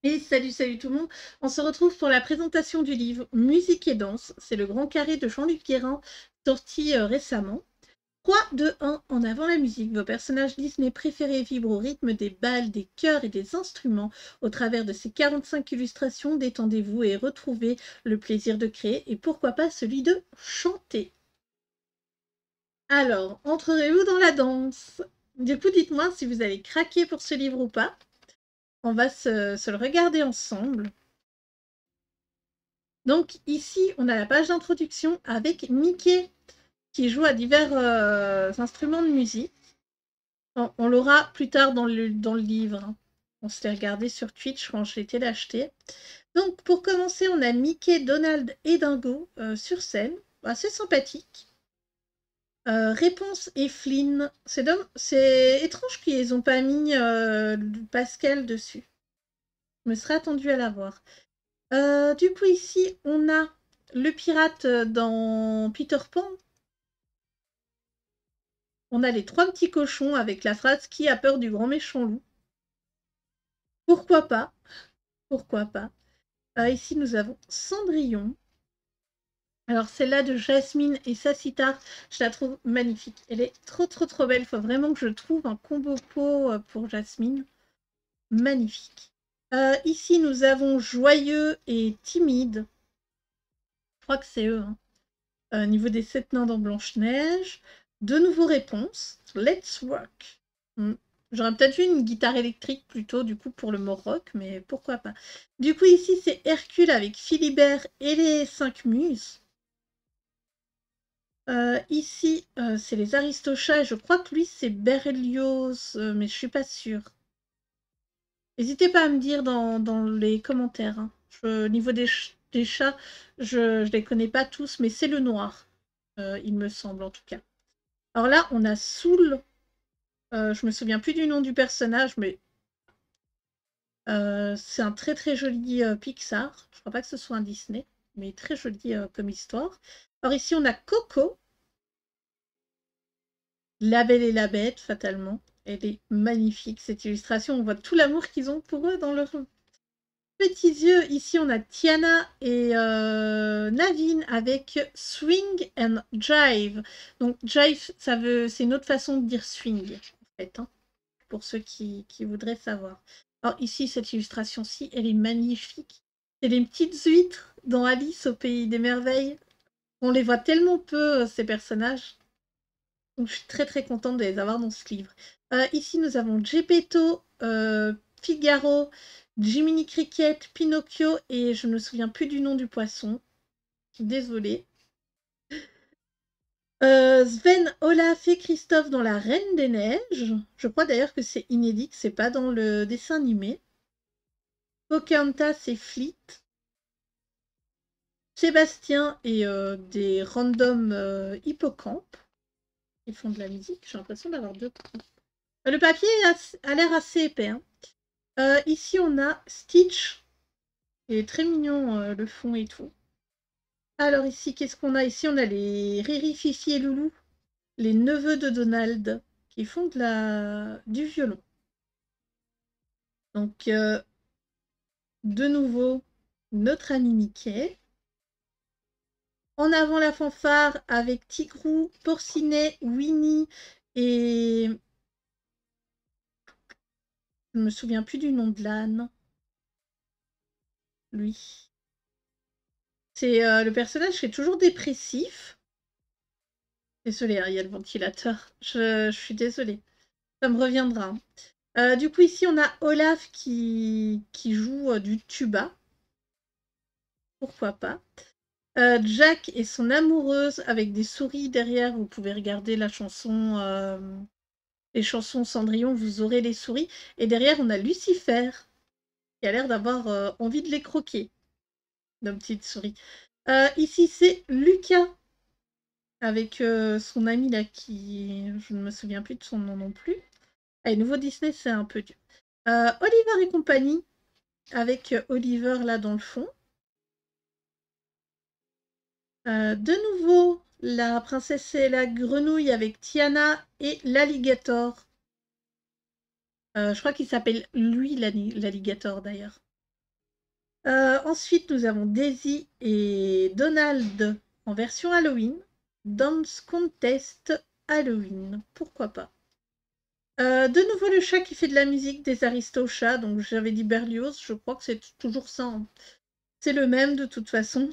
Et salut tout le monde. On se retrouve pour la présentation du livre Musique et danse. C'est le grand carré de Jean-Luc Guérin, sorti récemment. 3, 2, 1, en avant la musique. Vos personnages Disney préférés vibrent au rythme des balles, des chœurs et des instruments. Au travers de ces 45 illustrations, détendez-vous et retrouvez le plaisir de créer et pourquoi pas celui de chanter. Alors, entrerez-vous dans la danse? Du coup, dites-moi si vous allez craquer pour ce livre ou pas. On va se le regarder ensemble. Donc ici, on a la page d'introduction avec Mickey qui joue à divers instruments de musique. On l'aura plus tard dans le livre. On se l'est regardé sur Twitch quand j'ai été l'acheter. Donc pour commencer, on a Mickey, Donald et Dingo sur scène. Assez sympathique. Réponse et Flynn. C'est étrange qu'ils n'ont pas mis Pascal dessus. Je me serais attendue à la voir. Du coup, ici, on a le pirate dans Peter Pan. On a les 3 petits cochons avec la phrase « Qui a peur du grand méchant loup ?» Pourquoi pas? Pourquoi pas? Ici, nous avons Cendrillon. Alors, celle-là de Jasmine et Sassitar, je la trouve magnifique. Elle est trop belle. Il faut vraiment que je trouve un combo pot pour Jasmine. Magnifique. Ici, nous avons Joyeux et Timide. Je crois que c'est eux. Niveau des 7 nains dans Blanche-Neige. De nouveau réponses. Let's rock. J'aurais peut-être eu une guitare électrique plutôt, du coup, pour le mot rock, mais pourquoi pas. Du coup, ici, c'est Hercule avec Philibert et les 5 muses. Ici, c'est les Aristochats, et je crois que lui, c'est Berlioz, mais je suis pas sûre. N'hésitez pas à me dire dans les commentaires. Hein. Au niveau des chats, je les connais pas tous, mais c'est le noir, il me semble en tout cas. Alors là, on a Soul. Je me souviens plus du nom du personnage, mais c'est un très joli Pixar. Je crois pas que ce soit un Disney, mais très joli comme histoire. Alors ici, on a Coco. La Belle et la Bête, fatalement. Elle est magnifique, cette illustration. On voit tout l'amour qu'ils ont pour eux dans leurs petits yeux. Ici, on a Tiana et Naveen avec Swing and Jive. Donc, jive, c'est une autre façon de dire swing, en fait, hein, pour ceux qui voudraient savoir. Alors, ici, cette illustration-ci, elle est magnifique. C'est les petites huîtres dans Alice au Pays des Merveilles. On les voit tellement peu, ces personnages. Donc, je suis très contente de les avoir dans ce livre. Ici, nous avons Geppetto, Figaro, Jiminy Cricket, Pinocchio et je ne me souviens plus du nom du poisson. Désolée. Sven, Olaf et Christophe dans La Reine des Neiges. Je crois d'ailleurs que c'est inédit, que c'est pas dans le dessin animé. Pocahontas et Fleet. Sébastien et des random hippocampes qui font de la musique. J'ai l'impression d'avoir deux. Le papier a l'air assez épais. Hein. Ici, on a Stitch. Il est très mignon, le fond et tout. Alors ici, qu'est-ce qu'on a? Ici, on a les Riri, Fifi et Loulou, les neveux de Donald, qui font du violon. Donc, de nouveau, notre ami Mickey. En avant la fanfare avec Tigrou, Porcinet, Winnie et... Je ne me souviens plus du nom de l'âne. Lui. C'est le personnage qui est toujours dépressif. Désolée, hein, il y a le ventilateur. Je suis désolée. Ça me reviendra. Du coup, ici, on a Olaf qui joue du tuba. Pourquoi pas. Jack et son amoureuse avec des souris derrière. Vous pouvez regarder la chanson, les chansons Cendrillon, vous aurez les souris. Et derrière, on a Lucifer qui a l'air d'avoir envie de les croquer. Nos petites souris. Ici, c'est Lucas avec son ami là qui... Je ne me souviens plus de son nom non plus. Allez, nouveau Disney, c'est un peu dur. Oliver et compagnie, avec Oliver là dans le fond. De nouveau, la princesse et la grenouille avec Tiana et l'alligator. Je crois qu'il s'appelle lui l'alligator d'ailleurs. Ensuite, nous avons Daisy et Donald en version Halloween. Dance Contest Halloween, pourquoi pas. De nouveau le chat qui fait de la musique des Aristochats, donc j'avais dit Berlioz, je crois que c'est toujours ça, hein. C'est le même de toute façon.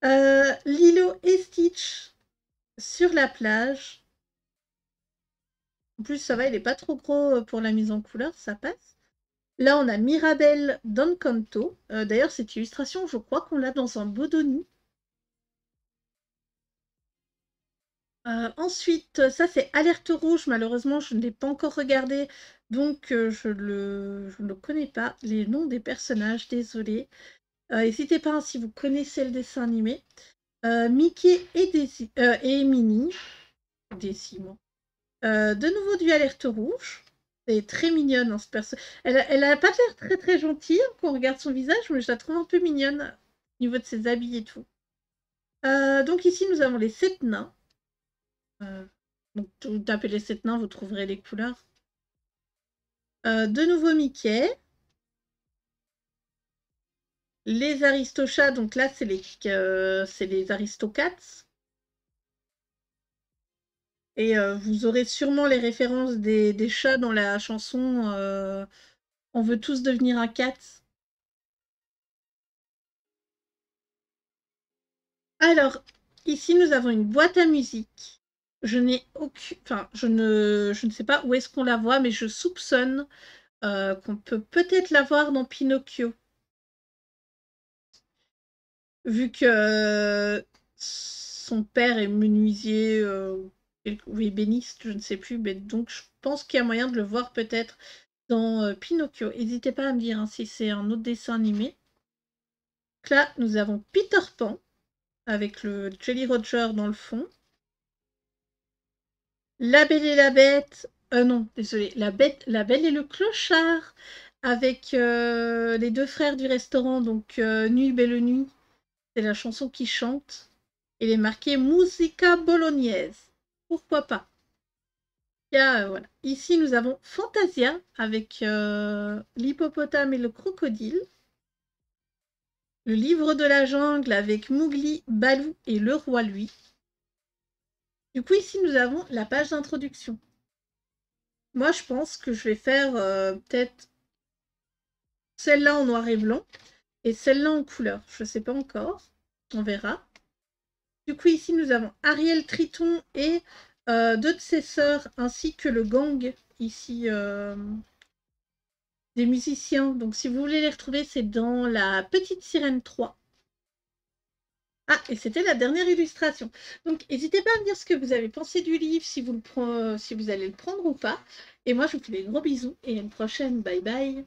Lilo et Stitch sur la plage. En plus, ça va, il n'est pas trop gros pour la mise en couleur, ça passe. Là, on a Mirabelle d'Encanto. D'ailleurs, cette illustration, je crois qu'on l'a dans un Bodoni. Ensuite, ça c'est Alerte Rouge. Malheureusement, je ne l'ai pas encore regardé, donc je ne connais pas les noms des personnages, désolée. N'hésitez pas, hein, si vous connaissez le dessin animé. Mickey et Minnie. Daisy, moi. De nouveau du Alerte Rouge. Elle est très mignonne, hein, ce perso. Elle a pas l'air très très gentille hein, quand on regarde son visage, mais je la trouve un peu mignonne au niveau de ses habits et tout. Donc ici, nous avons les 7 nains. Donc vous tapez les 7 nains, vous trouverez les couleurs. De nouveau Mickey. Les Aristochats, donc là, c'est les Aristocats. Et vous aurez sûrement les références des chats dans la chanson On veut tous devenir un cat. Alors, ici, nous avons une boîte à musique. Je n'ai aucune... Enfin, je ne sais pas où est-ce qu'on la voit, mais je soupçonne qu'on peut peut-être la voir dans Pinocchio. Vu que son père est menuisier ou ébéniste, je ne sais plus, mais donc je pense qu'il y a moyen de le voir peut-être dans Pinocchio. N'hésitez pas à me dire hein, si c'est un autre dessin animé. Donc là, nous avons Peter Pan avec le Jolly Roger dans le fond. La Belle et la Bête, non, désolé, la Belle et le Clochard avec les deux frères du restaurant, donc Nuit Belle Nuit, c'est la chanson qui chante. Il est marqué Musica Bolognaise. Pourquoi pas? Voilà. Ici, nous avons Fantasia avec l'hippopotame et le crocodile. Le livre de la jungle avec Mowgli, Balou et le roi lui. Du coup, ici, nous avons la page d'introduction. Moi, je pense que je vais faire peut-être celle-là en noir et blanc et celle-là en couleur. Je ne sais pas encore. On verra. Du coup, ici, nous avons Ariel Triton et deux de ses sœurs, ainsi que le gang, ici, des musiciens. Donc, si vous voulez les retrouver, c'est dans La Petite Sirène 3. Ah, et c'était la dernière illustration. Donc, n'hésitez pas à me dire ce que vous avez pensé du livre, si vous allez le prendre ou pas. Et moi, je vous fais des gros bisous et à une prochaine. Bye bye.